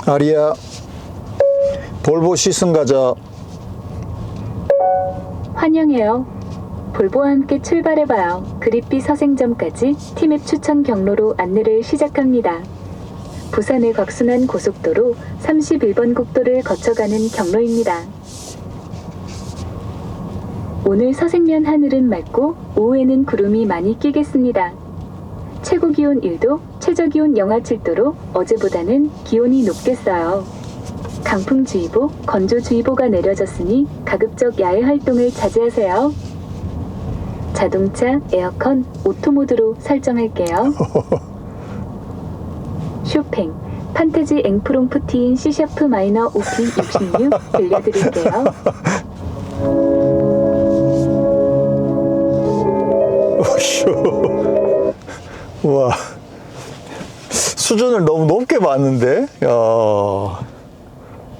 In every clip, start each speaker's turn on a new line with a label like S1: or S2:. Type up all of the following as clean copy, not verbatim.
S1: 아리아 볼보 시승 가자.
S2: 환영해요. 볼보와 함께 출발해봐요. 그립비 서생점까지 티맵 추천 경로로 안내를 시작합니다. 부산의 곽순환 고속도로 31번 국도를 거쳐가는 경로입니다. 오늘 서생면 하늘은 맑고 오후에는 구름이 많이 끼겠습니다. 최고 기온 1도, 최저 기온 영하 7도로 어제보다는 기온이 높겠어요. 강풍주의보, 건조주의보가 내려졌으니 가급적 야외 활동을 자제하세요. 자동차, 에어컨, 오토 모드로 설정할게요. 쇼팽, 판타지 앵프롱푸티인 C샤프 마이너 OP 66 들려드릴게요.
S1: 우와, 수준을 너무 높게 봤는데. 야,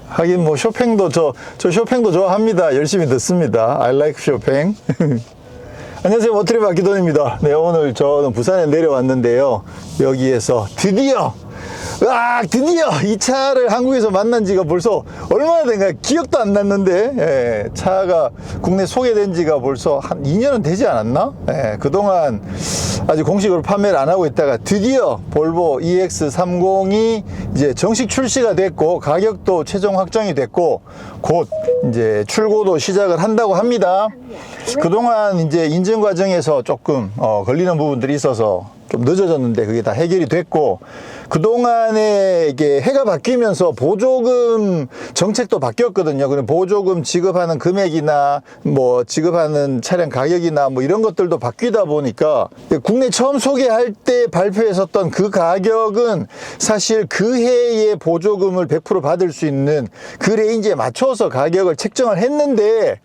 S1: 하긴 뭐 쇼팽도 저 쇼팽도 좋아합니다. 열심히 듣습니다. I like 쇼팽. 안녕하세요, 모트리 박기돈입니다. 네, 오늘 저는 부산에 내려왔는데요. 여기에서 드디어 이 차를 한국에서 만난 지가 벌써 얼마나 된가 기억도 안 났는데, 예, 차가 국내 소개된 지가 벌써 한 2년은 되지 않았나? 예, 그동안 아직 공식으로 판매를 안 하고 있다가 드디어 볼보 EX30이 이제 정식 출시가 됐고, 가격도 최종 확정이 됐고, 곧 이제 출고도 시작을 한다고 합니다. 그동안 이제 인증 과정에서 조금 걸리는 부분들이 있어서 좀 늦어졌는데 그게 다 해결이 됐고, 그동안에 이게 해가 바뀌면서 보조금 정책도 바뀌었거든요. 그럼 보조금 지급하는 금액이나 뭐 지급하는 차량 가격이나 뭐 이런 것들도 바뀌다 보니까 국내 처음 소개할 때 발표했었던 그 가격은 사실 그 해에 보조금을 100% 받을 수 있는 그 레인지에 맞춰서 가격을 책정을 했는데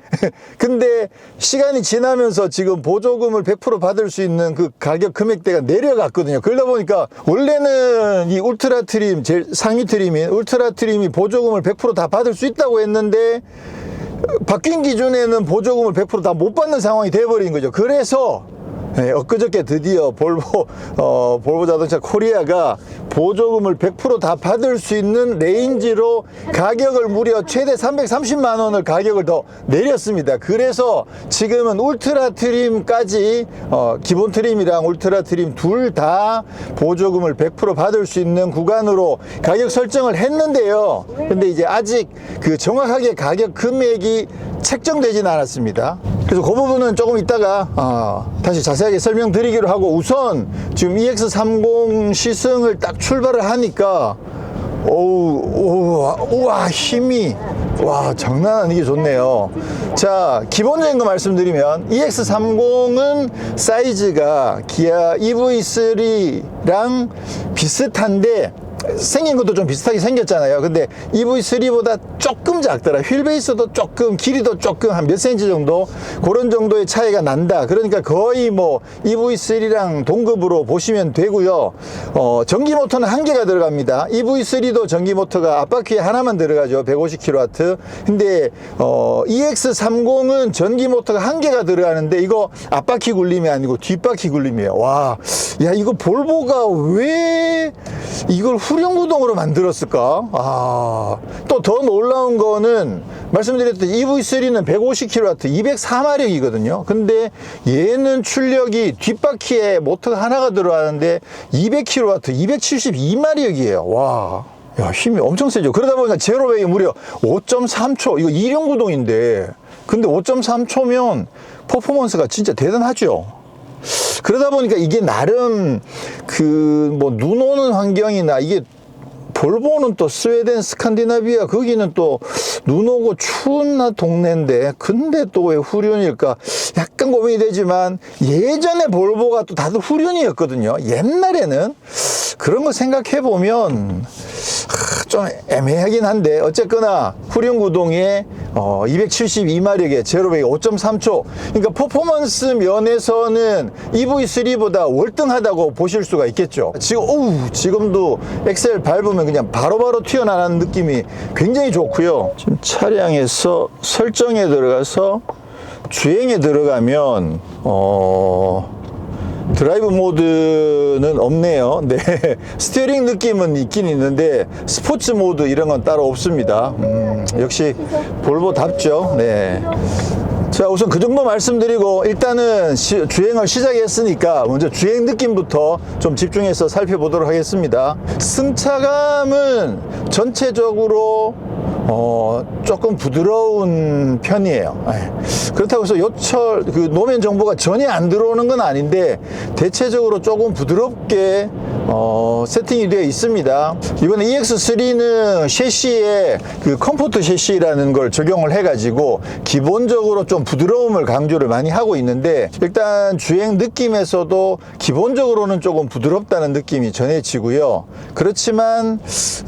S1: 근데 시간이 지나면서 지금 보조금을 100% 받을 수 있는 그 가격 금액대가 내려갔거든요. 그러다 보니까 원래는 이 울트라 트림, 제일 상위 트림인 울트라 트림이 보조금을 100% 다 받을 수 있다고 했는데 바뀐 기준에는 보조금을 100% 다 못 받는 상황이 돼버린 거죠. 그래서 엊그저께 드디어 볼보 자동차 코리아가 보조금을 100% 다 받을 수 있는 레인지로 가격을 무려 최대 330만 원을 가격을 더 내렸습니다. 그래서 지금은 울트라 트림까지 기본 트림이랑 울트라 트림 둘 다 보조금을 100% 받을 수 있는 구간으로 가격 설정을 했는데요. 근데 이제 아직 그 정확하게 가격 금액이 책정되지는 않았습니다. 그래서 그 부분은 조금 이따가 다시 자세하게 설명드리기로 하고, 우선 지금 EX30 시승을 딱 출발을 하니까 우와, 힘이 장난 아니게 좋네요. 자, 기본적인 거 말씀드리면 EX30은 사이즈가 기아 EV3랑 비슷한데 생긴 것도 좀 비슷하게 생겼잖아요. 근데 EV3보다 조금 작더라. 휠 베이스도 조금, 길이도 조금 한 몇 센치 정도, 그런 정도의 차이가 난다. 그러니까 거의 뭐 EV3랑 동급으로 보시면 되고요. 전기 모터는 한 개가 들어갑니다. EV3도 전기 모터가 앞바퀴에 하나만 들어가죠. 150kW. 근데 EX30은 전기 모터가 한 개가 들어가는데 이거 앞바퀴 굴림이 아니고 뒷바퀴 굴림이에요. 와, 야, 이거 볼보가 왜 이걸 후륜구동으로 만들었을까? 또 더 놀라운 거는 말씀드렸듯이 EV3는 150kW, 204마력이거든요. 근데 얘는 출력이 뒷바퀴에 모터가 하나가 들어가는데 200kW, 272마력이에요. 와, 야, 힘이 엄청 세죠. 그러다 보니까 제로웨이 무려 5.3초. 이거 2륜 구동인데, 근데 5.3초면 퍼포먼스가 진짜 대단하죠. 그러다 보니까 이게 나름 눈 오는 환경이나, 이게 볼보는 또 스웨덴, 스칸디나비아, 거기는 또 눈 오고 추운 동네인데 근데 또 왜 후륜일까 약간 고민이 되지만, 예전에 볼보가 또 다들 후륜이었거든요. 옛날에는. 그런 거 생각해 보면 좀 애매하긴 한데, 어쨌거나 후륜 구동에 272마력에 제로웨이 5.3초. 그러니까 퍼포먼스 면에서는 EV3보다 월등하다고 보실 수가 있겠죠. 지금도 엑셀 밟으면 그냥 바로바로 튀어나가는 느낌이 굉장히 좋고요. 지금 차량에서 설정에 들어가서 주행에 들어가면 드라이브 모드는 없네요. 네. 스티어링 느낌은 있긴 있는데 스포츠 모드 이런 건 따로 없습니다. 역시 볼보답죠. 네. 자, 우선 그 정도 말씀드리고 일단은 주행을 시작했으니까 먼저 주행 느낌부터 좀 집중해서 살펴보도록 하겠습니다. 승차감은 전체적으로 조금 부드러운 편이에요. 그렇다고 해서 요철 그 노면 정보가 전혀 안 들어오는 건 아닌데 대체적으로 조금 부드럽게 세팅이 되어 있습니다. 이번에 EX3는 셰시에 그 컴포트 셰시라는 걸 적용을 해가지고 기본적으로 좀 부드러움을 강조를 많이 하고 있는데 일단 주행 느낌에서도 기본적으로는 조금 부드럽다는 느낌이 전해지고요. 그렇지만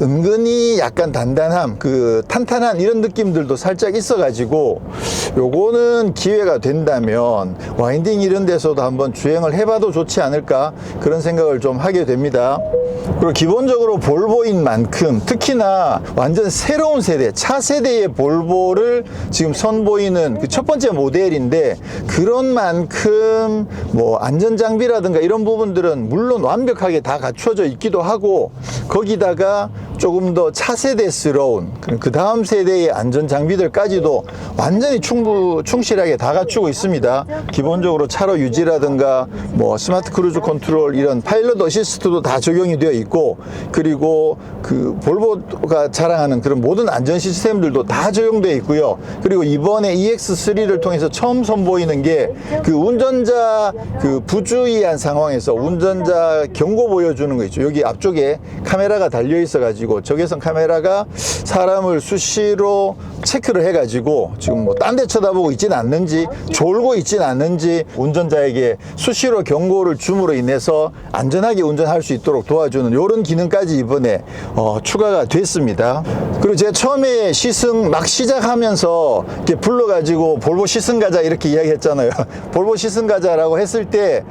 S1: 은근히 약간 단단함, 그 탄탄한 이런 느낌들도 살짝 있어가지고 요거는 기회가 된다면 와인딩 이런 데서도 한번 주행을 해봐도 좋지 않을까 그런 생각을 좀 하게 됩니다. 그리고 기본적으로 볼보인 만큼 특히나 완전 새로운 세대, 차세대의 볼보를 지금 선보이는 그 첫 번째 모델인데 그런 만큼 뭐 안전장비라든가 이런 부분들은 물론 완벽하게 다 갖춰져 있기도 하고 거기다가 조금 더 차세대스러운 그 다음 세대의 안전장비들까지도 완전히 충실하게 다 갖추고 있습니다. 기본적으로 차로 유지라든가 뭐 스마트 크루즈 컨트롤 이런 파일럿 어시스트도 다 적용이 되어 있고 그리고 그 볼보가 자랑하는 그런 모든 안전 시스템들도 다 적용되어 있고요. 그리고 이번에 EX3를 통해서 처음 선보이는 게 그 운전자 그 부주의한 상황에서 운전자 경고 보여주는 거 있죠. 여기 앞쪽에 카메라가 달려 있어 가지고 적외선 카메라가 사람을 수시로 체크를 해 가지고 지금 뭐 딴 데 쳐다보고 있지는 않는지 졸고 있지는 않는지 운전자에게 수시로 경고를 줌으로 인해서 안전하게 운전할 수 있도록 도와주는 이런 기능까지 이번에 추가가 됐습니다. 그리고 제가 처음에 시승 막 시작하면서 이렇게 불러가지고 볼보 시승 가자 이렇게 이야기했잖아요. 볼보 시승 가자라고 했을 때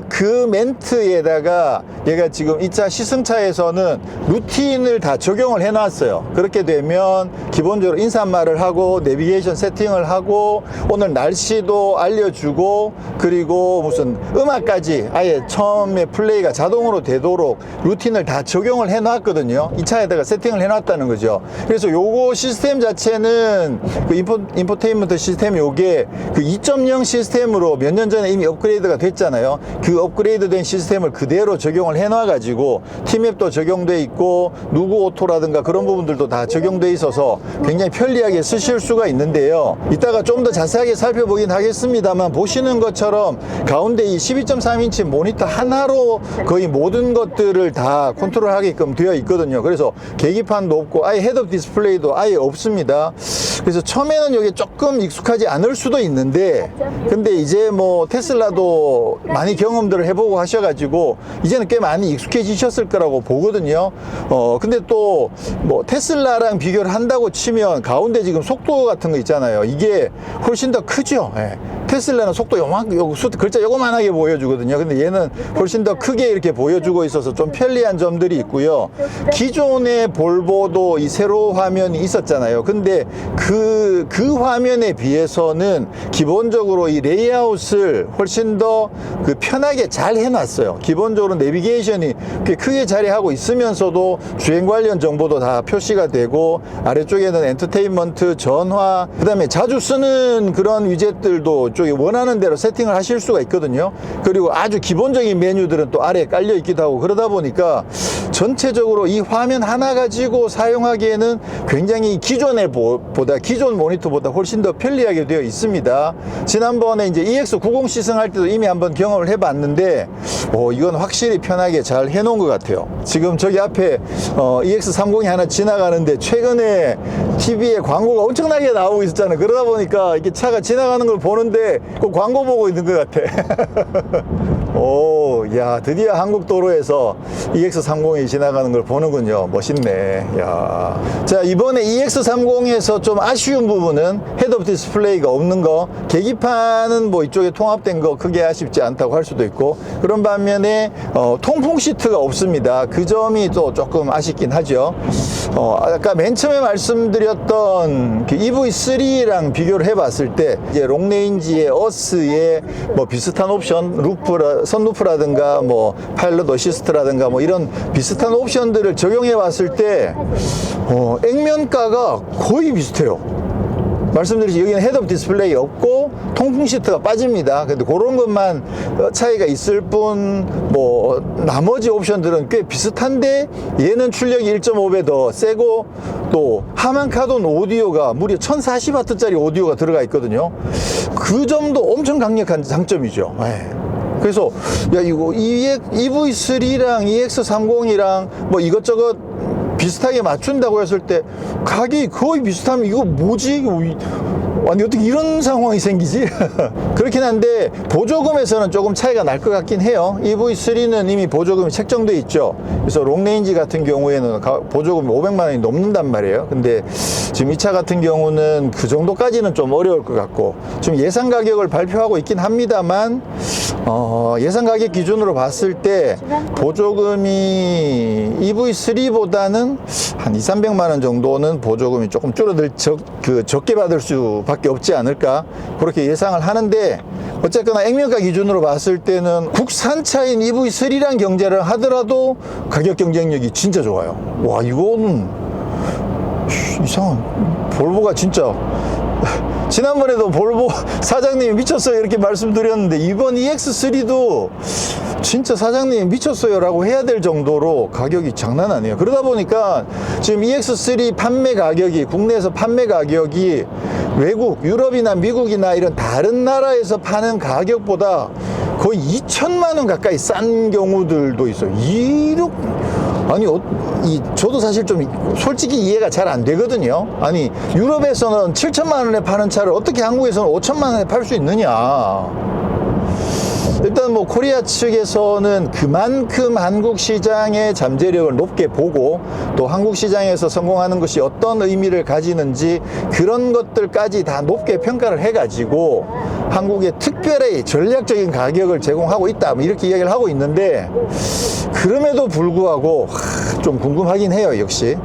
S1: 그 멘트에다가 얘가 지금 이 차 시승차에서는 루틴을 다 적용을 해놨어요. 그렇게 되면 기본적으로 인사말을 하고 내비게이션 세팅을 하고 오늘 날씨도 알려주고 그리고 무슨 음악까지 아예 처음에 플레이가 자동으로 되도록 루틴을 다 적용을 해놨거든요. 이 차에다가 세팅을 해놨다는 거죠. 그래서 요거 시스템 자체는 그 인포테인먼트 시스템 요게 그 2.0 시스템으로 몇 년 전에 이미 업그레이드가 됐잖아요. 그 업그레이드 된 시스템을 그대로 적용을 해놔가지고 티맵도 적용돼 있고 누구 오토라든가 그런 부분들도 다 적용돼 있어서 굉장히 편리하게 쓰실 수가 있는데요. 이따가 좀 더 자세하게 살펴보긴 하겠습니다만 보시는 것처럼 가운데 이 12.3인치 모니터 하나로 거의 모든 것들을 다 컨트롤하게끔 되어 있거든요. 그래서 계기판도 없고 아예 헤드업 디스플레이도 아예 없습니다. 그래서 처음에는 이게 조금 익숙하지 않을 수도 있는데 근데 이제 뭐 테슬라도 많이 경험들을 해보고 하셔가지고 이제는 꽤 많이 익숙해지셨을 거라고 보거든요. 근데 또 뭐 테슬라랑 비교를 한다고 치면 가운데 지금 속도 같은 거 있잖아요. 이게 훨씬 더 크죠. 예. 테슬라는 속도 글자 요거만하게 보여주거든요. 근데 얘는 훨씬 더 크게 이렇게 보여주고 있어서 좀 편리한 점들이 있고요. 기존의 볼보도 이 세로 화면이 있었잖아요. 근데 그 화면에 비해서는 기본적으로 이 레이아웃을 훨씬 더 그 편하게 잘 해놨어요. 기본적으로 내비게이션이 꽤 크게 자리하고 있으면서도 주행 관련 정보도 다 표시가 되고 아래쪽에는 엔터테인먼트, 전화, 그 다음에 자주 쓰는 그런 위젯들도 쪽에 원하는 대로 세팅을 하실 수가 있거든요. 그리고 아주 기본적인 메뉴들은 또 아래에 깔려 있기도 하고 그러다 보니까 전체적으로 이 화면 하나 가지고 사용하기에는 굉장히 기존 모니터보다 훨씬 더 편리하게 되어 있습니다. 지난번에 이제 EX90 시승할 때도 이미 한번 경험을 해봤는데 이건 확실히 편하게 잘 해놓은 것 같아요. 지금 저기 앞에 EX30이 하나 지나가는데 최근에 TV에 광고가 엄청나게 나오고 있었잖아요. 그러다 보니까 이렇게 차가 지나가는 걸 보는데 그 광고 보고 있는 것 같아. 야, 드디어 한국 도로에서 EX30이 지나가는 걸 보는군요. 멋있네. 야. 자, 이번에 EX30에서 좀 아쉬운 부분은 헤드업 디스플레이가 없는 거, 계기판은 뭐 이쪽에 통합된 거 크게 아쉽지 않다고 할 수도 있고, 그런 반면에 통풍 시트가 없습니다. 그 점이 또 조금 아쉽긴 하죠. 아까 맨 처음에 말씀드렸던 그 EV3랑 비교를 해봤을 때 이제 롱레인지의 어스의 뭐 비슷한 옵션, 루프 선루프라든가 뭐 파일럿 어시스트라든가 뭐 이런 비슷한 옵션들을 적용해 봤을 때 액면가가 거의 비슷해요. 말씀드리지 여기는 헤드업 디스플레이 없고 통풍 시트가 빠집니다. 근데 그런 것만 차이가 있을 뿐 뭐 나머지 옵션들은 꽤 비슷한데 얘는 출력이 1.5배 더 세고 또 하만 카돈 오디오가 무려 1040W짜리 오디오가 들어가 있거든요. 그 점도 엄청 강력한 장점이죠. 그래서 야 이거 EV3랑 EX30이랑 뭐 이것저것 비슷하게 맞춘다고 했을 때 가격이 거의 비슷하면 이거 뭐지? 아니 어떻게 이런 상황이 생기지? 그렇긴 한데 보조금에서는 조금 차이가 날 것 같긴 해요. EV3는 이미 보조금이 책정돼 있죠. 그래서 롱레인지 같은 경우에는 보조금이 500만 원이 넘는단 말이에요. 근데 지금 이 차 같은 경우는 그 정도까지는 좀 어려울 것 같고 지금 예상 가격을 발표하고 있긴 합니다만 예상 가격 기준으로 봤을 때 보조금이 EV3보다는 한 200~300만 원 정도는 보조금이 조금 줄어들 적게 받을 수밖에 없지 않을까 그렇게 예상을 하는데 어쨌거나 액면가 기준으로 봤을 때는 국산차인 EV3랑 경제를 하더라도 가격 경쟁력이 진짜 좋아요. 와 이거는 이상한 볼보가 진짜 지난번에도 볼보 사장님이 미쳤어요 이렇게 말씀드렸는데 이번 EX3도 진짜 사장님이 미쳤어요 라고 해야 될 정도로 가격이 장난 아니에요. 그러다 보니까 지금 EX3 판매 가격이 국내에서 판매 가격이 외국 유럽이나 미국이나 이런 다른 나라에서 파는 가격보다 거의 2천만 원 가까이 싼 경우들도 있어요. 저도 사실 좀 솔직히 이해가 잘 안 되거든요. 아니 유럽에서는 7천만 원에 파는 차를 어떻게 한국에서는 5천만 원에 팔 수 있느냐. 일단 뭐 코리아 측에서는 그만큼 한국 시장의 잠재력을 높게 보고 또 한국 시장에서 성공하는 것이 어떤 의미를 가지는지 그런 것들까지 다 높게 평가를 해가지고 한국에 특별히 전략적인 가격을 제공하고 있다 뭐 이렇게 이야기를 하고 있는데 그럼에도 불구하고 좀 궁금하긴 해요. 역시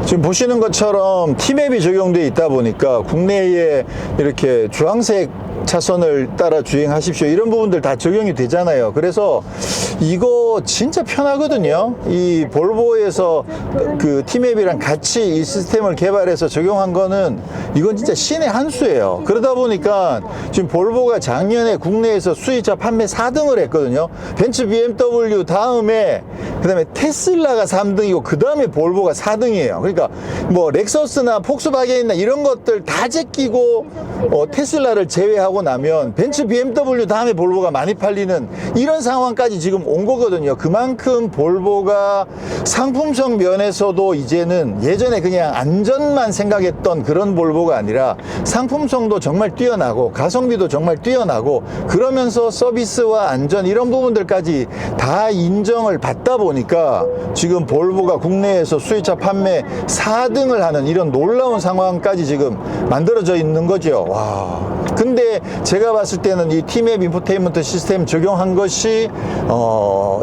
S1: 지금 보시는 것처럼 T맵이 적용되어 있다 보니까 국내에 이렇게 주황색 차선을 따라 주행하십시오 이런 부분들 다 적용이 되잖아요. 그래서 이거 진짜 편하거든요. 이 볼보에서 그 T맵이랑 같이 이 시스템을 개발해서 적용한 거는 이건 진짜 신의 한 수예요. 그러다 보니까 지금 볼보가 작년에 국내에서 수입차 판매 4등을 했거든요. 벤츠 BMW 다음에 그다음에 테슬라가 3등이고 그 다음에 볼보가 4등이에요. 그러니까 뭐 렉서스나 폭스바겐이나 이런 것들 다 제끼고 테슬라를 제외하고 나면 벤츠 BMW 다음에 볼보가 많이 팔리는 이런 상황까지 지금 온 거거든요. 그만큼 볼보가 상품성 면에서도 이제는 예전에 그냥 안전만 생각했던 그런 볼보가 아니라 상품성도 정말 뛰어나고 가성비도 정말 뛰어나고 그러면서 서비스와 안전 이런 부분들까지 다 인정을 받다 보니까 지금 볼보가 국내에서 수입차 판매 4등을 하는 이런 놀라운 상황까지 지금 만들어져 있는 거죠. 와. 근데 제가 봤을 때는 이 T맵 인포테인먼트 시스템 적용한 것이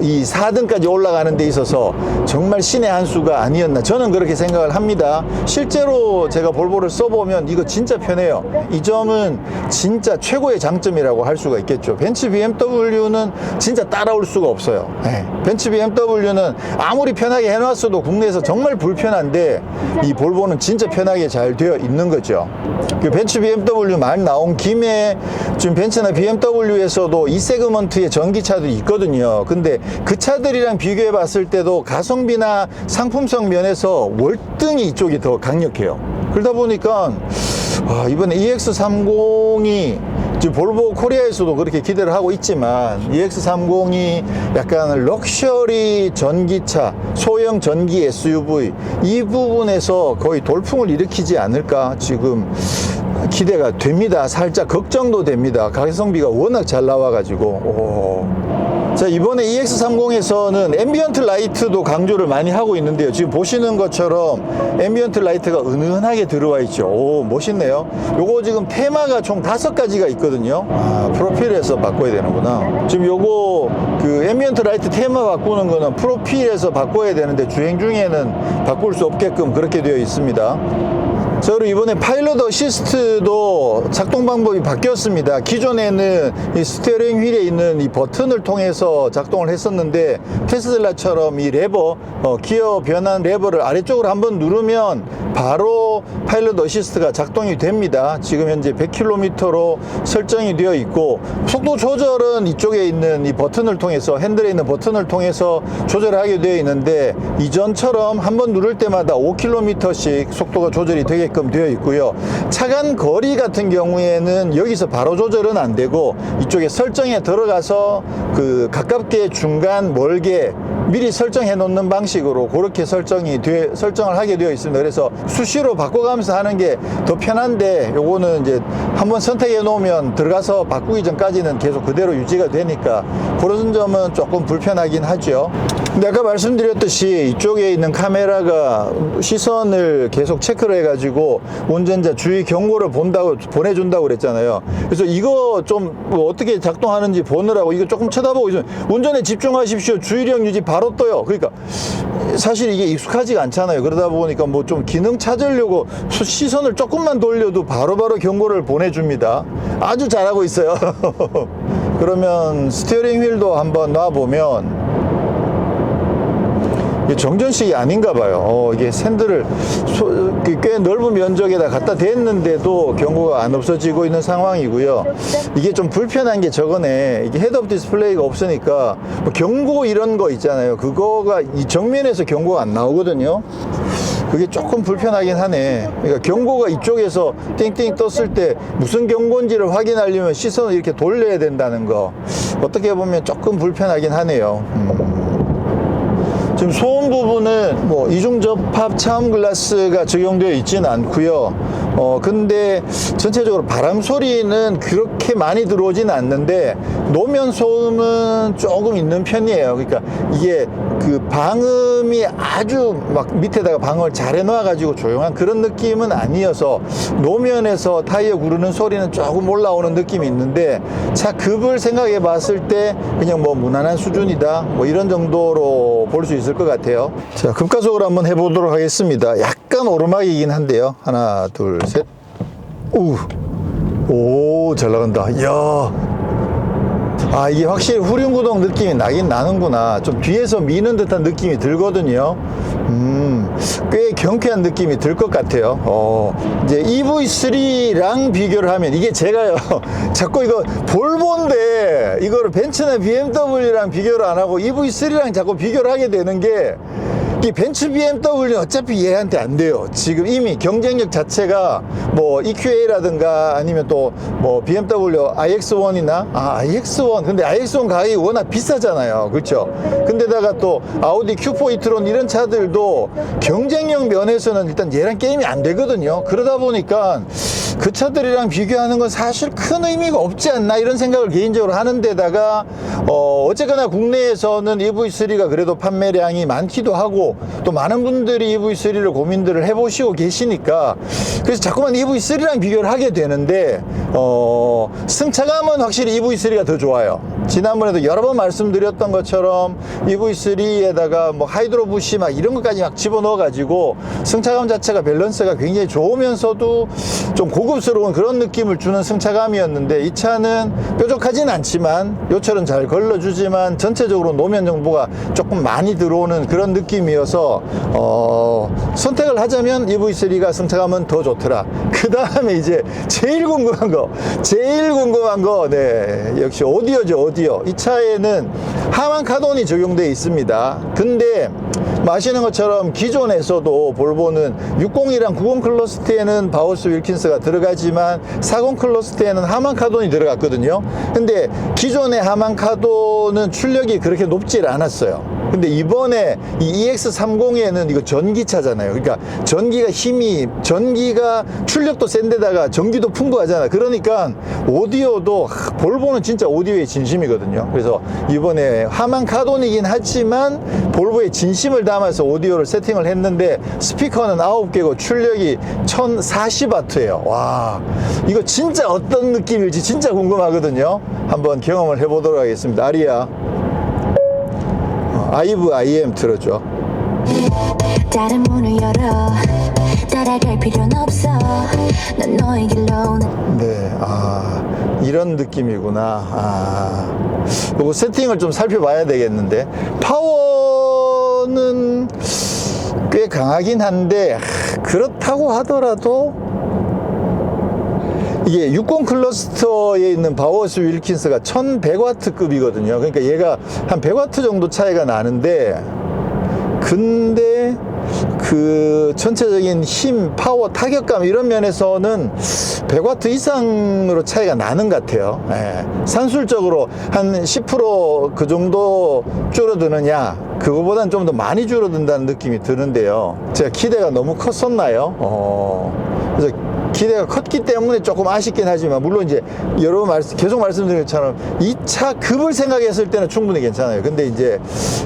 S1: 이 4등까지 올라가는 데 있어서 정말 신의 한 수가 아니었나 저는 그렇게 생각을 합니다. 실제로 제가 볼보를 써보면 이거 진짜 편해요. 이 점은 진짜 최고의 장점이라고 할 수가 있겠죠. 벤츠 BMW는 진짜 따라올 수가 없어요. 벤츠 BMW는 아무리 편하게 해놨어도 국내에서 정말 불편한데 이 볼보는 진짜 편하게 잘 되어 있는 거죠. 그 벤츠 BMW 말 나온 김에 지금 벤츠나 BMW에서도 이 세그먼트의 전기차들이 있거든요. 근데 그 차들이랑 비교해 봤을 때도 가성비나 상품성 면에서 월등히 이쪽이 더 강력해요. 그러다 보니까 이번에 EX30이 지금 볼보 코리아에서도 그렇게 기대를 하고 있지만 EX30이 약간 럭셔리 전기차, 소형 전기 SUV 이 부분에서 거의 돌풍을 일으키지 않을까 지금 기대가 됩니다. 살짝 걱정도 됩니다. 가성비가 워낙 잘 나와가지고. 자, 이번에 EX30에서는 앰비언트 라이트도 강조를 많이 하고 있는데요. 지금 보시는 것처럼 앰비언트 라이트가 은은하게 들어와 있죠. 오, 멋있네요. 요거 지금 테마가 총 5가지가 있거든요. 프로필에서 바꿔야 되는구나. 지금 요거 그 앰비언트 라이트 테마 바꾸는 거는 프로필에서 바꿔야 되는데 주행 중에는 바꿀 수 없게끔 그렇게 되어 있습니다. 자, 그리고 이번에 파일럿 어시스트도 작동 방법이 바뀌었습니다. 기존에는 이 스티어링 휠에 있는 이 버튼을 통해서 작동을 했었는데, 테슬라처럼 이 레버, 기어 변환 레버를 아래쪽으로 한번 누르면 바로 파일럿 어시스트가 작동이 됩니다. 지금 현재 100km로 설정이 되어 있고, 속도 조절은 이쪽에 있는 이 버튼을 통해서, 핸들에 있는 버튼을 통해서 조절하게 되어 있는데, 이전처럼 한번 누를 때마다 5km씩 속도가 조절이 되게끔 되어 있고요. 차간 거리 같은 경우에는 여기서 바로 조절은 안 되고, 이쪽에 설정에 들어가서 그 가깝게, 중간, 멀게 미리 설정해 놓는 방식으로 그렇게 설정을 하게 되어 있습니다. 그래서 수시로 바꿔가면서 하는 게 더 편한데, 요거는 이제 한번 선택해 놓으면 들어가서 바꾸기 전까지는 계속 그대로 유지가 되니까 그런 점은 조금 불편하긴 하죠. 근데 아까 말씀드렸듯이 이쪽에 있는 카메라가 시선을 계속 체크를 해가지고 운전자 주의 경고를 보내준다고 그랬잖아요. 그래서 이거 좀 어떻게 작동하는지 보느라고 이거 조금 쳐다보고 있으면, 운전에 집중하십시오, 주의력 유지 바로 떠요. 그러니까 사실 이게 익숙하지가 않잖아요. 그러다 보니까 뭐 좀 기능 찾으려고 시선을 조금만 돌려도 바로바로 경고를 보내줍니다. 아주 잘하고 있어요. 그러면 스티어링 휠도 한번 놔보면, 정전식이 아닌가 봐요. 이게 샌들을 꽤 넓은 면적에다 갖다 댔는데도 경고가 안 없어지고 있는 상황이고요. 이게 좀 불편한 게 저거네. 이게 헤드업 디스플레이가 없으니까 뭐 경고 이런 거 있잖아요. 그거가 이 정면에서 경고가 안 나오거든요. 그게 조금 불편하긴 하네. 그러니까 경고가 이쪽에서 띵띵 떴을 때 무슨 경고인지를 확인하려면 시선을 이렇게 돌려야 된다는 거, 어떻게 보면 조금 불편하긴 하네요. 지금 소음 부분은 뭐 이중 접합 차음 글라스가 적용되어 있지는 않고요. 근데 전체적으로 바람 소리는 그렇게 많이 들어오지는 않는데, 노면 소음은 조금 있는 편이에요. 그러니까 이게 그 방음이 아주 막 밑에다가 방음을 잘 해놔가지고 조용한 그런 느낌은 아니어서, 노면에서 타이어 구르는 소리는 조금 올라오는 느낌이 있는데, 차 급을 생각해 봤을 때 그냥 뭐 무난한 수준이다, 뭐 이런 정도로 볼 수 있을 것 같아요. 자, 급가속을 한번 해보도록 하겠습니다. 약간 오르막이긴 한데요. 하나, 둘, 셋. 오, 잘 나간다. 이야. 이게 확실히 후륜구동 느낌이 나긴 나는구나. 좀 뒤에서 미는 듯한 느낌이 들거든요. 꽤 경쾌한 느낌이 들 것 같아요. 이제 EV3랑 비교를 하면, 이게 제가요, 자꾸 이거 볼보인데, 이거를 벤츠나 BMW랑 비교를 안 하고 EV3랑 자꾸 비교를 하게 되는 게, 이 벤츠 BMW는 어차피 얘한테 안 돼요. 지금 이미 경쟁력 자체가 뭐 EQA라든가 아니면 또 뭐 BMW iX1이나 iX1, 근데 iX1 가격이 워낙 비싸잖아요. 그렇죠? 근데다가 또 아우디 Q4 e-tron 이런 차들도 경쟁력 면에서는 일단 얘랑 게임이 안 되거든요. 그러다 보니까 그 차들이랑 비교하는 건 사실 큰 의미가 없지 않나, 이런 생각을 개인적으로 하는 데다가 어쨌거나 국내에서는 EV3가 그래도 판매량이 많기도 하고, 또 많은 분들이 EV3를 고민들을 해보시고 계시니까, 그래서 자꾸만 EV3랑 비교를 하게 되는데, 승차감은 확실히 EV3가 더 좋아요. 지난번에도 여러 번 말씀드렸던 것처럼 EV3에다가 뭐 하이드로 부시 막 이런 것까지 막 집어넣어 가지고 승차감 자체가 밸런스가 굉장히 좋으면서도 좀 고급스러운 그런 느낌을 주는 승차감이었는데, 이 차는 뾰족하진 않지만 요철은 잘 걸러주지만 전체적으로 노면 정보가 조금 많이 들어오는 그런 느낌이어서 선택을 하자면 EV3가 승차감은 더 좋더라. 그 다음에 이제 제일 궁금한 거, 네, 역시 오디오죠. 오디오. 이 차에는 하만 카돈이 적용되어 있습니다. 근데 아시는 것처럼 기존에서도 볼보는 60이랑 90 클러스트에는 바우스 윌킨스가 들어가지만 40 클러스트에는 하만 카돈이 들어갔거든요. 근데 기존의 하만 카돈은 출력이 그렇게 높지 않았어요. 근데 이번에 이 EX30에는 이거 전기차잖아요. 그러니까 전기가 출력도 센데다가 전기도 풍부하잖아. 그러니까 오디오도, 볼보는 진짜 오디오의 진심이거든요. 그래서 이번에 하만 카돈이긴 하지만 볼보의 진심을 담아서 오디오를 세팅을 했는데, 스피커는 9개고 출력이 1040W예요. 와, 이거 진짜 어떤 느낌일지 진짜 궁금하거든요. 한번 경험을 해보도록 하겠습니다. 아리아 아이브 IM 틀어줘.
S3: 다른 문을 열어 따라갈 필요는 없어. 난 너의 길로.
S1: 네, 이런 느낌이구나. 요거 세팅을 좀 살펴봐야 되겠는데, 파워는 꽤 강하긴 한데, 그렇다고 하더라도, 이게 60 클러스터에 있는 바워스 윌킨스가 1100W급이거든요. 그러니까 얘가 한 100W 정도 차이가 나는데, 근데 그 전체적인 힘, 파워, 타격감 이런 면에서는 100W 이상으로 차이가 나는 것 같아요. 예. 산술적으로 한 10% 그 정도 줄어드느냐, 그거보다는 좀 더 많이 줄어든다는 느낌이 드는데요. 제가 기대가 너무 컸었나요? 그래서 기대가 컸기 때문에 조금 아쉽긴 하지만, 물론 이제 계속 말씀드린 것처럼 이 차 급을 생각했을 때는 충분히 괜찮아요. 근데 이제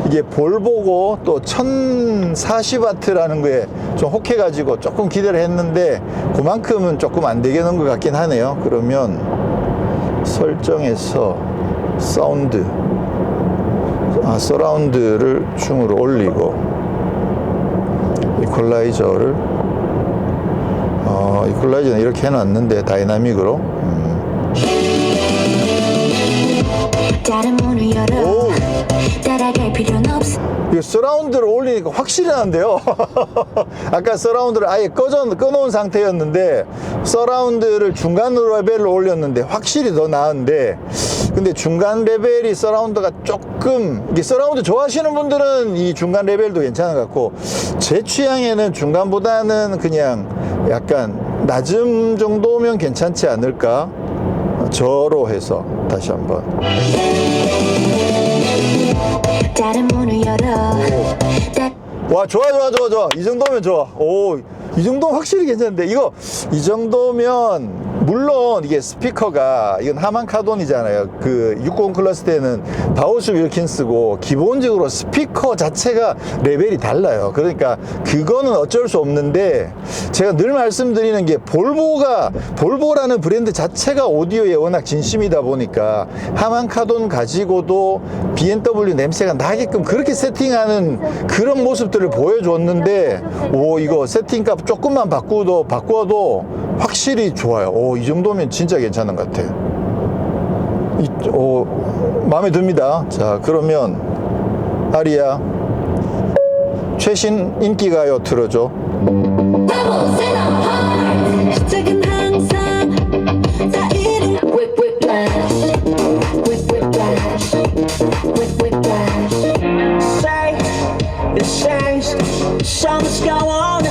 S1: 이게 볼보고 또 1040W라는 거에 좀 혹해가지고 조금 기대를 했는데, 그만큼은 조금 안 되겠는 것 같긴 하네요. 그러면 설정에서 사운드, 서라운드를 중으로 올리고, 이퀄라이저를 이퀄라이저는 이렇게 해놨는데 다이나믹으로.
S3: 다른 문을 열어.
S1: 오!
S3: 따라갈 필요는 없어.
S1: 이거 서라운드를 올리니까 확실히 나는데요. 아까 서라운드를 아예 꺼놓은 상태였는데, 서라운드를 중간 레벨로 올렸는데 확실히 더 나은데, 근데 중간 레벨이 서라운드가 조금, 이게 서라운드 좋아하시는 분들은 이 중간 레벨도 괜찮은 것 같고, 제 취향에는 중간보다는 그냥 약간 낮음 정도면 괜찮지 않을까, 저로 해서 다시 한번.
S3: 다른 문을 열어.
S1: 와, 좋아. 이 정도면 좋아. 이 정도면 확실히 괜찮은데, 이 정도면, 물론 이게 스피커가, 이건 하만 카돈이잖아요. 그 60 클래스 때는 바우스 윌킨스고, 기본적으로 스피커 자체가 레벨이 달라요. 그러니까 그거는 어쩔 수 없는데, 제가 늘 말씀드리는 게, 볼보라는 브랜드 자체가 오디오에 워낙 진심이다 보니까 하만 카돈 가지고도 BMW 냄새가 나게끔 그렇게 세팅하는 그런 모습들을 보여줬는데, 이거 세팅값 조금만 바꾸어도 확실히 좋아요. 이 정도면 진짜 괜찮은 것 같아요. 마음에 듭니다. 자, 그러면 아리아 최신 인기가요 틀어줘.
S3: 시작은 항상 다 이룬 whiplash.
S4: Say it's changed, so much go on,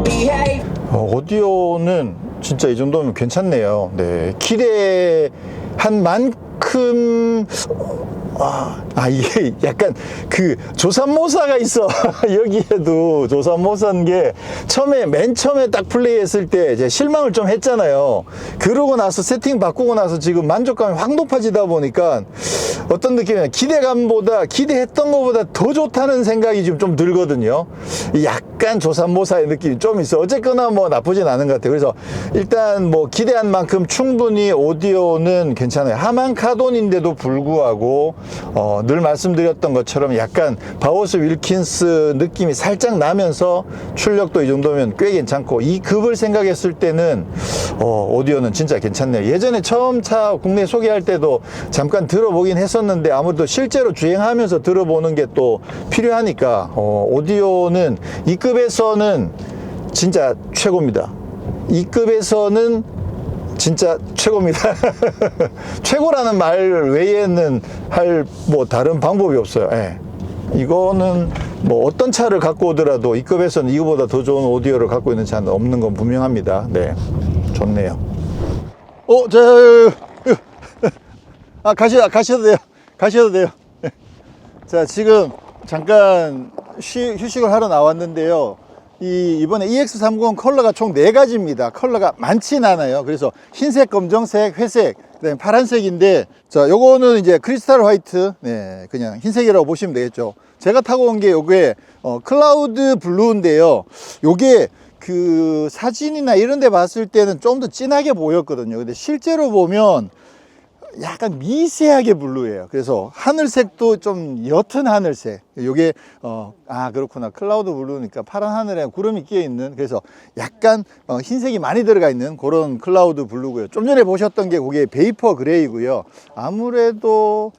S4: behave.
S1: 오디오는 진짜 이 정도면 괜찮네요. 네, 기대한 만큼. 이게 약간 그 조삼모사가 있어. 여기에도 조삼모사인 게, 맨 처음에 딱 플레이했을 때 이제 실망을 좀 했잖아요. 그러고 나서 세팅 바꾸고 나서 지금 만족감이 확 높아지다 보니까 어떤 느낌이냐, 기대했던 것보다 더 좋다는 생각이 지금 좀 들거든요. 약간 조삼모사의 느낌이 좀 있어. 어쨌거나 뭐 나쁘진 않은 것 같아요. 그래서 일단 뭐 기대한 만큼 충분히 오디오는 괜찮아요. 하만 카돈인데도 불구하고 늘 말씀드렸던 것처럼 약간 바우스 윌킨스 느낌이 살짝 나면서 출력도 이 정도면 꽤 괜찮고, 이 급을 생각했을 때는 오디오는 진짜 괜찮네요. 예전에 처음 차 국내 소개할 때도 잠깐 들어보긴 했었는데, 아무래도 실제로 주행하면서 들어보는 게 또 필요하니까 오디오는 이 급에서는 진짜 최고입니다. 이 급에서는 진짜 최고입니다. 최고라는 말 외에는 뭐 다른 방법이 없어요. 예. 이거는 뭐 어떤 차를 갖고 오더라도 이 급에서는 이거보다 더 좋은 오디오를 갖고 있는 차는 없는 건 분명합니다. 네, 좋네요. 가셔도 돼요. 가셔도 돼요. 자, 지금 잠깐 휴식을 하러 나왔는데요. 이번에 EX30 컬러가 총 4가지입니다. 컬러가 많진 않아요. 그래서 흰색, 검정색, 회색, 그다음에 파란색인데, 자, 요거는 이제 크리스탈 화이트, 네, 그냥 흰색이라고 보시면 되겠죠. 제가 타고 온 게 요게 클라우드 블루인데요. 요게 그 사진이나 이런 데 봤을 때는 좀 더 진하게 보였거든요. 근데 실제로 보면 약간 미세하게 블루예요. 그래서 하늘색도 좀 옅은 하늘색. 요게 그렇구나. 클라우드 블루니까 파란 하늘에 구름이 끼어 있는, 그래서 약간 흰색이 많이 들어가 있는 그런 클라우드 블루고요. 좀 전에 보셨던 게 그게 베이퍼 그레이고요. 아무래도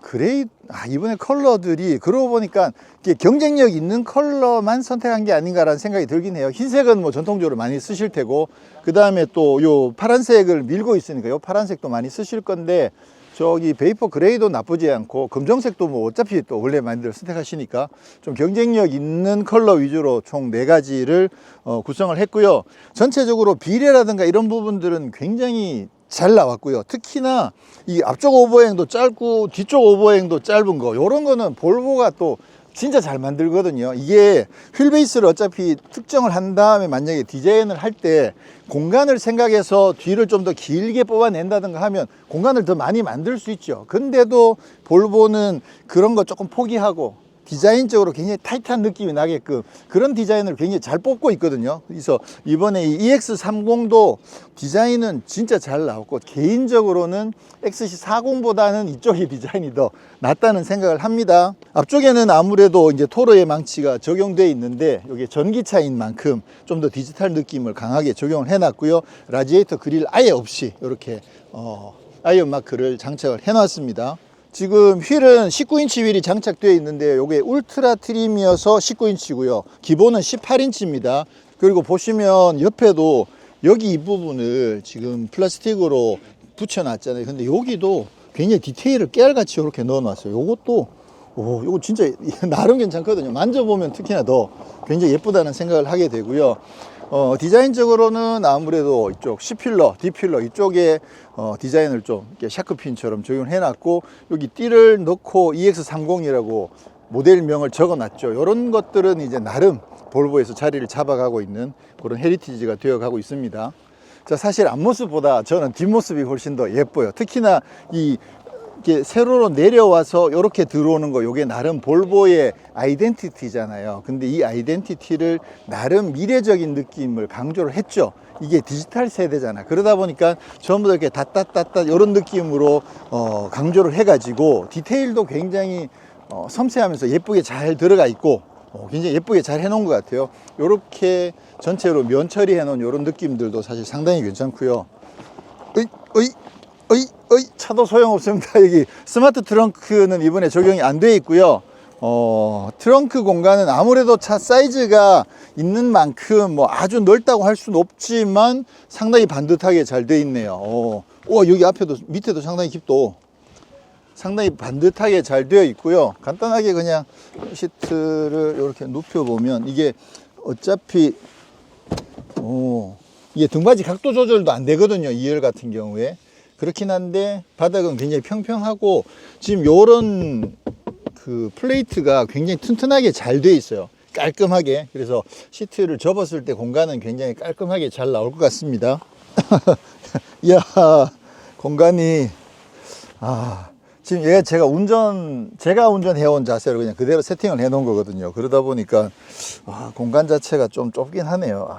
S1: 그레이, 이번에 컬러들이 그러고 보니까 이게 경쟁력 있는 컬러만 선택한 게 아닌가라는 생각이 들긴 해요. 흰색은 뭐 전통적으로 많이 쓰실 테고, 그 다음에 또 요 파란색을 밀고 있으니까 요 파란색도 많이 쓰실 건데, 저기 베이퍼 그레이도 나쁘지 않고, 검정색도 뭐 어차피 또 원래 많이들 선택하시니까 좀 경쟁력 있는 컬러 위주로 총 4가지를 구성을 했고요. 전체적으로 비례라든가 이런 부분들은 굉장히 잘 나왔고요. 특히나 이 앞쪽 오버행도 짧고 뒤쪽 오버행도 짧은 거, 요런 거는 볼보가 또 진짜 잘 만들거든요. 이게 휠베이스를 어차피 특정을 한 다음에 만약에 디자인을 할 때 공간을 생각해서 뒤를 좀 더 길게 뽑아낸다든가 하면 공간을 더 많이 만들 수 있죠. 근데도 볼보는 그런 거 조금 포기하고 디자인적으로 굉장히 타이트한 느낌이 나게끔 그런 디자인을 굉장히 잘 뽑고 있거든요. 그래서 이번에 이 EX30도 디자인은 진짜 잘 나왔고, 개인적으로는 XC40보다는 이쪽의 디자인이 더 낫다는 생각을 합니다. 앞쪽에는 아무래도 이제 토로의 망치가 적용되어 있는데, 이게 전기차인 만큼 좀 더 디지털 느낌을 강하게 적용을 해놨고요. 라지에이터 그릴 아예 없이 이렇게 아이언 마크를 장착을 해놨습니다. 지금 휠은 19인치 휠이 장착되어 있는데, 요게 울트라 트림이어서 19인치고요. 기본은 18인치입니다. 그리고 보시면 옆에도 여기 이 부분을 지금 플라스틱으로 붙여놨잖아요. 근데 여기도 굉장히 디테일을 깨알같이 이렇게 넣어놨어요. 요것도 요거 진짜 나름 괜찮거든요. 만져보면 특히나 더 굉장히 예쁘다는 생각을 하게 되고요. 디자인적으로는 아무래도 이쪽 C필러, D필러 이쪽에 디자인을 좀 이렇게 샤크핀처럼 적용을 해놨고, 여기 띠를 넣고 EX30이라고 모델명을 적어놨죠. 이런 것들은 이제 나름 볼보에서 자리를 잡아가고 있는 그런 헤리티지가 되어가고 있습니다. 자, 사실 앞모습보다 저는 뒷모습이 훨씬 더 예뻐요. 특히나 이게 세로로 내려와서 이렇게 들어오는 거, 요게 나름 볼보의 아이덴티티잖아요. 근데 이 아이덴티티를 나름 미래적인 느낌을 강조를 했죠. 이게 디지털 세대잖아. 그러다 보니까 전부 다 이렇게 닷닷닷닷 이런 느낌으로 강조를 해가지고 디테일도 굉장히 섬세하면서 예쁘게 잘 들어가 있고, 굉장히 예쁘게 잘 해놓은 것 같아요. 이렇게 전체로 면 처리해 놓은 이런 느낌들도 사실 상당히 괜찮고요. 차도 소용없습니다. 여기 스마트 트렁크는 이번에 적용이 안 되어 있고요. 트렁크 공간은 아무래도 차 사이즈가 있는 만큼 뭐 아주 넓다고 할 수는 없지만 상당히 반듯하게 잘 되어 있네요. 여기 앞에도 밑에도 상당히 깊도 상당히 반듯하게 잘 되어 있고요. 간단하게 그냥 시트를 이렇게 눕혀 보면 이게 어차피 이게 등받이 각도 조절도 안 되거든요. 2열 같은 경우에. 그렇긴 한데 바닥은 굉장히 평평하고, 지금 요런 그 플레이트가 굉장히 튼튼하게 잘 되어 있어요. 깔끔하게. 그래서 시트를 접었을 때 공간은 굉장히 깔끔하게 잘 나올 것 같습니다. 이야, 공간이 지금 얘가 제가 운전해온 자세로 그냥 그대로 세팅을 해 놓은 거거든요. 그러다 보니까 공간 자체가 좀 좁긴 하네요.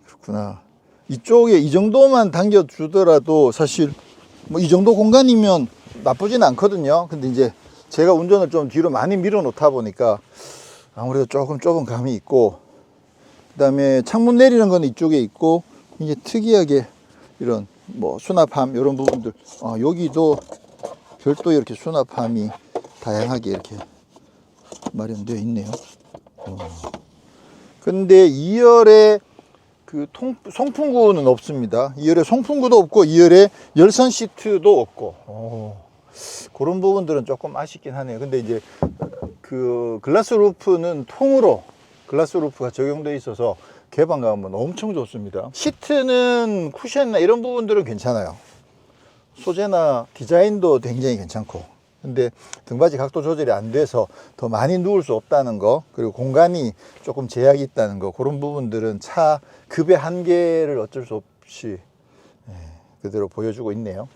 S1: 그렇구나. 이쪽에 이 정도만 당겨주더라도 사실 뭐 이 정도 공간이면 나쁘진 않거든요. 근데 이제 제가 운전을 좀 뒤로 많이 밀어 놓다 보니까 아무래도 조금 좁은 감이 있고, 그 다음에 창문 내리는 건 이쪽에 있고, 이제 특이하게 이런 뭐 수납함 이런 부분들, 여기도 별도 이렇게 수납함이 다양하게 이렇게 마련되어 있네요. 근데 2열에 그 송풍구는 없습니다. 2열에 송풍구도 없고 2열에 열선 시트도 없고, 그런 부분들은 조금 아쉽긴 하네요. 근데 이제 그 글라스 루프는 통으로 글라스 루프가 적용되어 있어서 개방감은 엄청 좋습니다. 시트는 쿠션이나 이런 부분들은 괜찮아요. 소재나 디자인도 굉장히 괜찮고, 근데 등받이 각도 조절이 안 돼서 더 많이 누울 수 없다는 거, 그리고 공간이 조금 제약이 있다는 거, 그런 부분들은 차 급의 한계를 어쩔 수 없이 그대로 보여주고 있네요.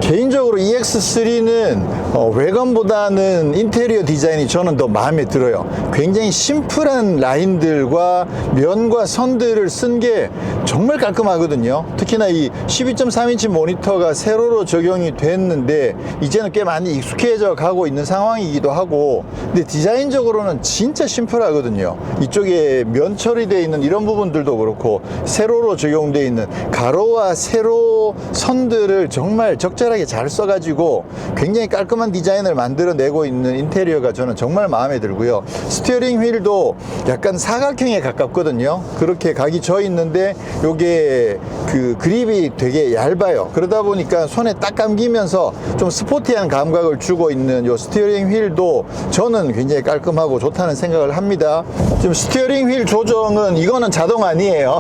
S1: 개인적으로 EX3는 외관보다는 인테리어 디자인이 저는 더 마음에 들어요. 굉장히 심플한 라인들과 면과 선들을 쓴 게 정말 깔끔하거든요. 특히나 이 12.3인치 모니터가 세로로 적용이 됐는데 이제는 꽤 많이 익숙해져 가고 있는 상황이기도 하고, 근데 디자인적으로는 진짜 심플하거든요. 이쪽에 면 처리되어 있는 이런 부분들도 그렇고 세로로 적용되어 있는 가로와 세로 선들을 정말 적절하게 잘 써가지고 굉장히 깔끔한 디자인을 만들어내고 있는 인테리어가 저는 정말 마음에 들고요. 스티어링 휠도 약간 사각형에 가깝거든요. 그렇게 각이 져 있는데 요게 그 그립이 되게 얇아요. 그러다 보니까 손에 딱 감기면서 좀 스포티한 감각을 주고 있는 요 스티어링 휠도 저는 굉장히 깔끔하고 좋다는 생각을 합니다. 지금 스티어링 휠 조정은 이거는 자동 아니에요.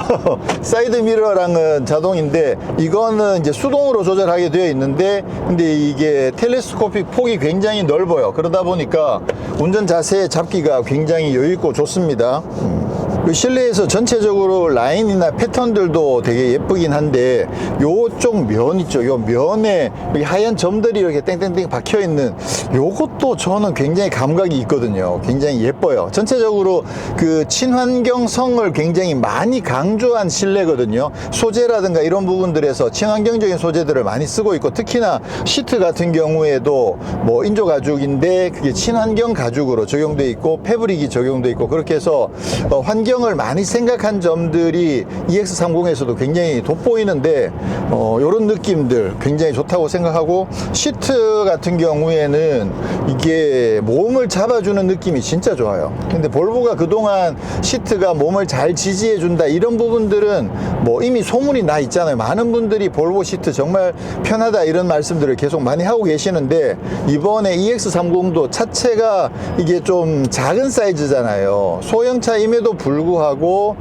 S1: 사이드 미러랑은 자동인데 이거는 이제 수동으로 조절하게 되어 있는데, 근데 이게 텔레스코픽 폭이 굉장히 넓어요. 그러다 보니까 운전 자세 잡기가 굉장히 여유있고 좋습니다. 실내에서 전체적으로 라인이나 패턴들도 되게 예쁘긴 한데 요쪽 면 있죠. 요 면에 여기 하얀 점들이 이렇게 땡땡땡 박혀 있는 요것도 저는 굉장히 감각이 있거든요. 굉장히 예뻐요. 전체적으로 그 친환경성을 굉장히 많이 강조한 실내거든요. 소재라든가 이런 부분들에서 친환경적인 소재들을 많이 쓰고 있고, 특히나 시트 같은 경우에도 뭐 인조 가죽인데 그게 친환경 가죽으로 적용돼 있고 패브릭이 적용돼 있고, 그렇게 해서 환경을 많이 생각한 점들이 EX30에서도 굉장히 돋보이는데 이런 느낌들 굉장히 좋다고 생각하고, 시트 같은 경우에는 이게 몸을 잡아주는 느낌이 진짜 좋아요. 근데 볼보가 그동안 시트가 몸을 잘 지지해 준다 이런 부분들은 뭐 이미 소문이 나 있잖아요. 많은 분들이 볼보 시트 정말 편하다 이런 말씀들을 계속 많이 하고 계시는데, 이번에 EX30도 차체가 이게 좀 작은 사이즈잖아요. 소형차임에도 불구하고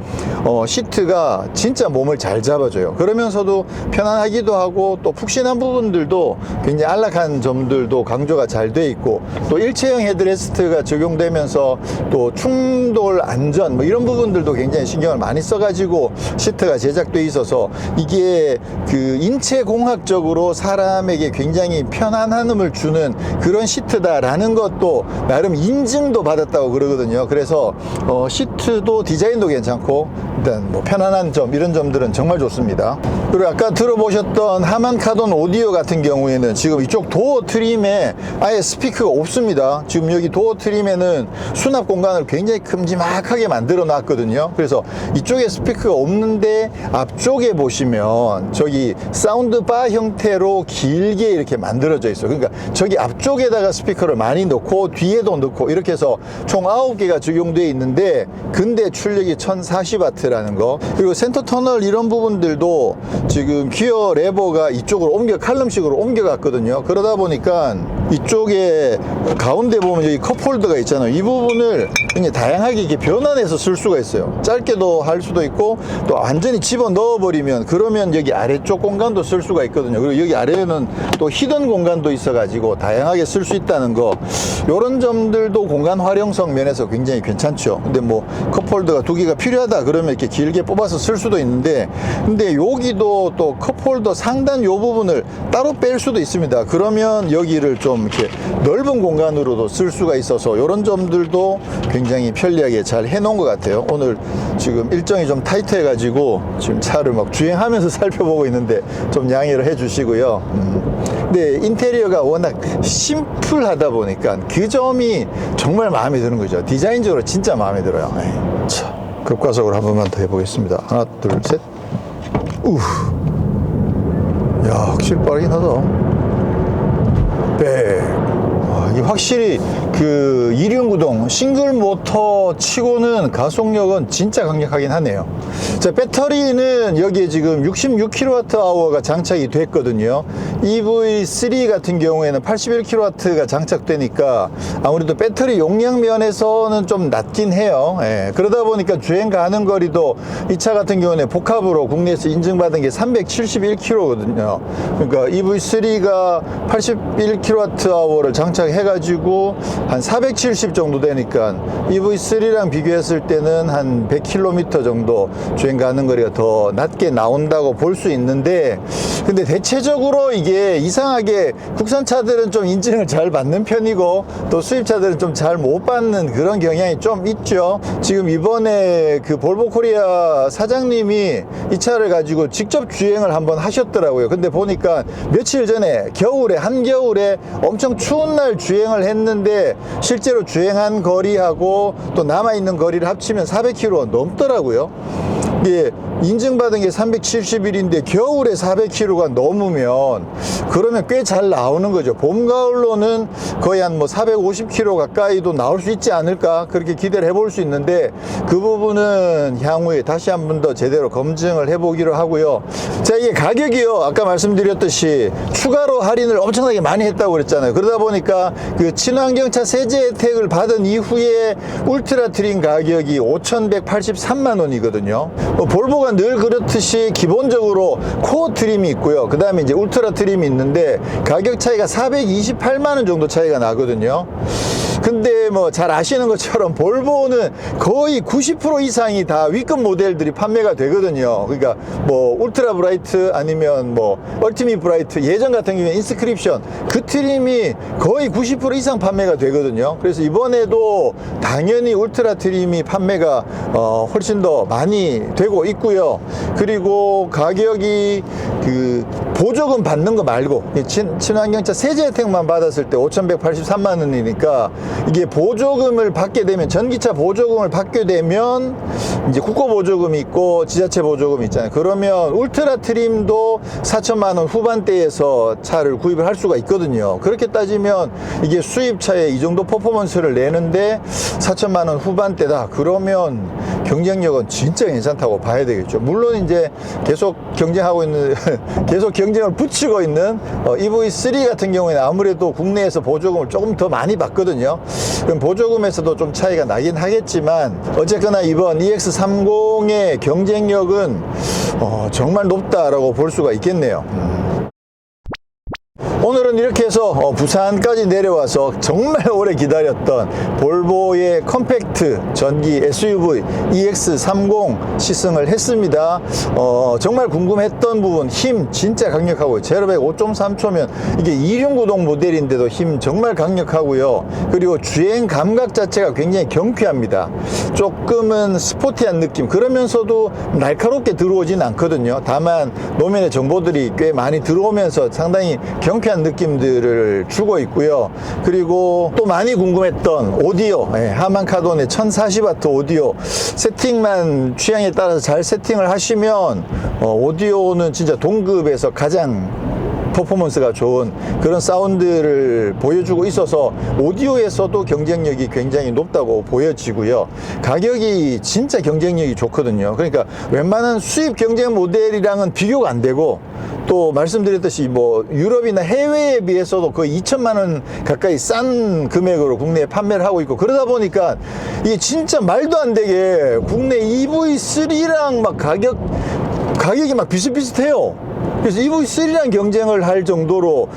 S1: 시트가 진짜 몸을 잘 잡아줘요. 그러면서도 편안하기도 하고 또 푹신한 부분들도 굉장히 안락한 점들도 강조가 잘 돼 있고, 또 일체형 헤드레스트가 적용되면서 또 충돌 안전 뭐 이런 부분들도 굉장히 신경을 많이 써가지고 시트가 제작돼 있어서 이게 그 인체 공학적으로 사람에게 굉장히 편안함을 주는 그런 시트다라는 것도 나름 인증도 받았다고 그러거든요. 그래서 시트도 디자인도 괜찮고 일단 뭐 편안한 점 이런 점들은 정말 좋습니다. 그리고 아까 들어보셨던 하만 카돈 오디오 같은 경우에는 지금 이쪽 도어 트림에 아예 스피커가 없습니다. 지금 여기 도어 트림에는 수납 공간을 굉장히 큼지막하게 만들어 놨거든요. 그래서 이쪽에 스피커가 없는데 앞쪽에 보시면 저기 사운드바 형태로 길게 이렇게 만들어져 있어요. 그러니까 저기 앞쪽에다가 스피커를 많이 넣고 뒤에도 넣고 이렇게 해서 총 9개가 적용되어 있는데, 근데 출력이 1040W라는 거, 그리고 센터 터널 이런 부분들도 지금 기어 레버가 이쪽으로 칼럼식으로 옮겨갔거든요. 그러다 보니까 이쪽에 가운데 보면 여기 컵홀더가 있잖아요. 이 부분을 굉장히 다양하게 이렇게 변환해서 쓸 수가 있어요. 짧게도 할 수도 있고 또 완전히 집어 넣어버리면 그러면 여기 아래쪽 공간도 쓸 수가 있거든요. 그리고 여기 아래에는 또 히든 공간도 있어가지고 다양하게 쓸 수 있다는 거, 이런 점들도 공간 활용성 면에서 굉장히 괜찮죠. 근데 뭐 컵홀더가 2개가 필요하다 그러면 이렇게 길게 뽑아서 쓸 수도 있는데, 근데 여기도 또 컵홀더 상단 요 부분을 따로 뺄 수도 있습니다. 그러면 여기를 좀 이렇게 넓은 공간으로도 쓸 수가 있어서 이런 점들도 굉장히 편리하게 잘 해놓은 것 같아요. 오늘 지금 일정이 좀 타이트해 가지고 지금 차를 막 주행하면서 살펴보고 있는데 좀 양해를 해 주시고요. 근데 인테리어가 워낙 심플하다 보니까 그 점이 정말 마음에 드는 거죠. 디자인적으로 진짜 마음에 들어요. 자, 급가속으로 한 번만 더 해보겠습니다. 하나, 둘, 셋. 야, 확실히 빠르긴 하다. 이게 확실히 그 이륜구동 싱글 모터 치고는 가속력은 진짜 강력하긴 하네요. 자, 배터리는 여기에 지금 66kWh가 장착이 됐거든요. EV3 같은 경우에는 81kW가 장착되니까 아무래도 배터리 용량 면에서는 좀 낮긴 해요. 그러다 보니까 주행 가는 거리도 이 차 같은 경우는 복합으로 국내에서 인증받은 게 371km거든요. 그러니까 EV3가 81kWh를 장착해가지고 한 470 정도 되니까 EV3랑 비교했을 때는 한 100km 정도 주행 가는 거리가 더 낮게 나온다고 볼 수 있는데, 근데 대체적으로 이게 이상하게 국산차들은 좀 인증을 잘 받는 편이고 또 수입차들은 좀 잘 못 받는 그런 경향이 좀 있죠. 지금 이번에 그 볼보 코리아 사장님이 이 차를 가지고 직접 주행을 한번 하셨더라고요. 근데 보니까 며칠 전에 겨울에, 한겨울에 엄청 추운 날 주행을 했는데 실제로 주행한 거리하고 또 남아있는 거리를 합치면 400km가 넘더라고요. 이게 인증받은 게 371인데 겨울에 400km가 넘으면 그러면 꽤 잘 나오는 거죠. 봄, 가을로는 거의 한 뭐 450km 가까이도 나올 수 있지 않을까 그렇게 기대를 해볼 수 있는데 그 부분은 향후에 다시 한 번 더 제대로 검증을 해보기로 하고요. 자, 이게 가격이요. 아까 말씀드렸듯이 추가로 할인을 엄청나게 많이 했다고 그랬잖아요. 그러다 보니까 그 친환경차 세제 혜택을 받은 이후에 울트라 트림 가격이 5,183만 원이거든요. 볼보가 늘 그렇듯이 기본적으로 코어 트림이 있고요. 그 다음에 이제 울트라 트림이 있는데 가격 차이가 428만 원 정도 차이가 나거든요. 근데 뭐 잘 아시는 것처럼 볼보는 거의 90% 이상이 다 위급 모델들이 판매가 되거든요. 그러니까 뭐 울트라 브라이트 아니면 뭐 얼티밋 브라이트, 예전 같은 경우에 인스크립션, 그 트림이 거의 90% 이상 판매가 되거든요. 그래서 이번에도 당연히 울트라 트림이 판매가 훨씬 더 많이 되고 있고요. 그리고 가격이 그 보조금 받는 거 말고 친환경차 세제 혜택만 받았을 때 5,183만 원이니까 이게 보조금을 받게 되면, 전기차 보조금을 받게 되면 이제 국고 보조금이 있고 지자체 보조금이 있잖아요. 그러면 울트라 트림도 4천만 원 후반대에서 차를 구입을 할 수가 있거든요. 그렇게 따지면 이게 수입차에 이 정도 퍼포먼스를 내는데 4천만 원 후반대다. 그러면 경쟁력은 진짜 괜찮다고 봐야 되겠죠. 물론 이제 계속 경쟁하고 있는 계속 경쟁을 붙이고 있는 EV3 같은 경우에는 아무래도 국내에서 보조금을 조금 더 많이 받거든요. 그럼 보조금에서도 좀 차이가 나긴 하겠지만 어쨌거나 이번 EX30의 경쟁력은 정말 높다라고 볼 수가 있겠네요. 오늘은 이렇게 해서 부산까지 내려와서 정말 오래 기다렸던 볼보의 컴팩트 전기 SUV EX30 시승을 했습니다. 정말 궁금했던 부분, 힘 진짜 강력하고요. 제로백 5.3초면 이게 2륜구동 모델인데도 힘 정말 강력하고요. 그리고 주행 감각 자체가 굉장히 경쾌합니다. 조금은 스포티한 느낌, 그러면서도 날카롭게 들어오진 않거든요. 다만 노면의 정보들이 꽤 많이 들어오면서 상당히 경쾌한 느낌들을 주고 있고요. 그리고 또 많이 궁금했던 오디오, 하만 카돈의 1040W 오디오, 세팅만 취향에 따라서 잘 세팅을 하시면 오디오는 진짜 동급에서 가장 퍼포먼스가 좋은 그런 사운드를 보여주고 있어서 오디오에서도 경쟁력이 굉장히 높다고 보여지고요. 가격이 진짜 경쟁력이 좋거든요. 그러니까 웬만한 수입 경쟁 모델이랑은 비교가 안 되고, 또 말씀드렸듯이 뭐 유럽이나 해외에 비해서도 거의 2천만 원 가까이 싼 금액으로 국내에 판매를 하고 있고, 그러다 보니까 이게 진짜 말도 안 되게 국내 EV3랑 막 가격이 막 비슷비슷해요. 그래서 EV3랑 경쟁을 할 정도로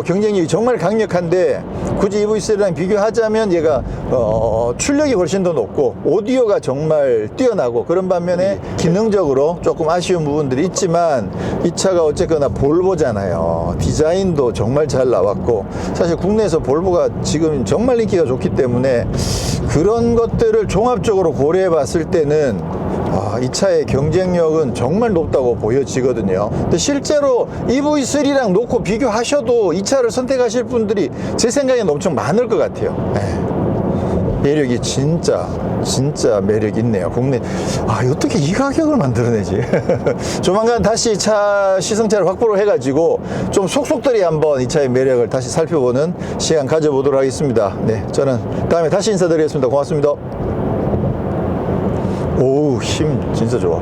S1: 경쟁력이 정말 강력한데, 굳이 EV3랑 비교하자면 얘가 출력이 훨씬 더 높고 오디오가 정말 뛰어나고, 그런 반면에 기능적으로 조금 아쉬운 부분들이 있지만 이 차가 어쨌거나 볼보잖아요. 디자인도 정말 잘 나왔고, 사실 국내에서 볼보가 지금 정말 인기가 좋기 때문에 그런 것들을 종합적으로 고려해 봤을 때는 이 차의 경쟁력은 정말 높다고 보여지거든요. 근데 실제로 EV3랑 놓고 비교하셔도 이 차를 선택하실 분들이 제 생각에는 엄청 많을 것 같아요. 매력이 진짜 매력 있네요. 국내 어떻게 이 가격을 만들어내지? 조만간 다시 시승차를 확보를 해가지고 좀 속속들이 한번 이 차의 매력을 다시 살펴보는 시간 가져보도록 하겠습니다. 네, 저는 다음에 다시 인사드리겠습니다. 고맙습니다. 오우, 힘 진짜 좋아.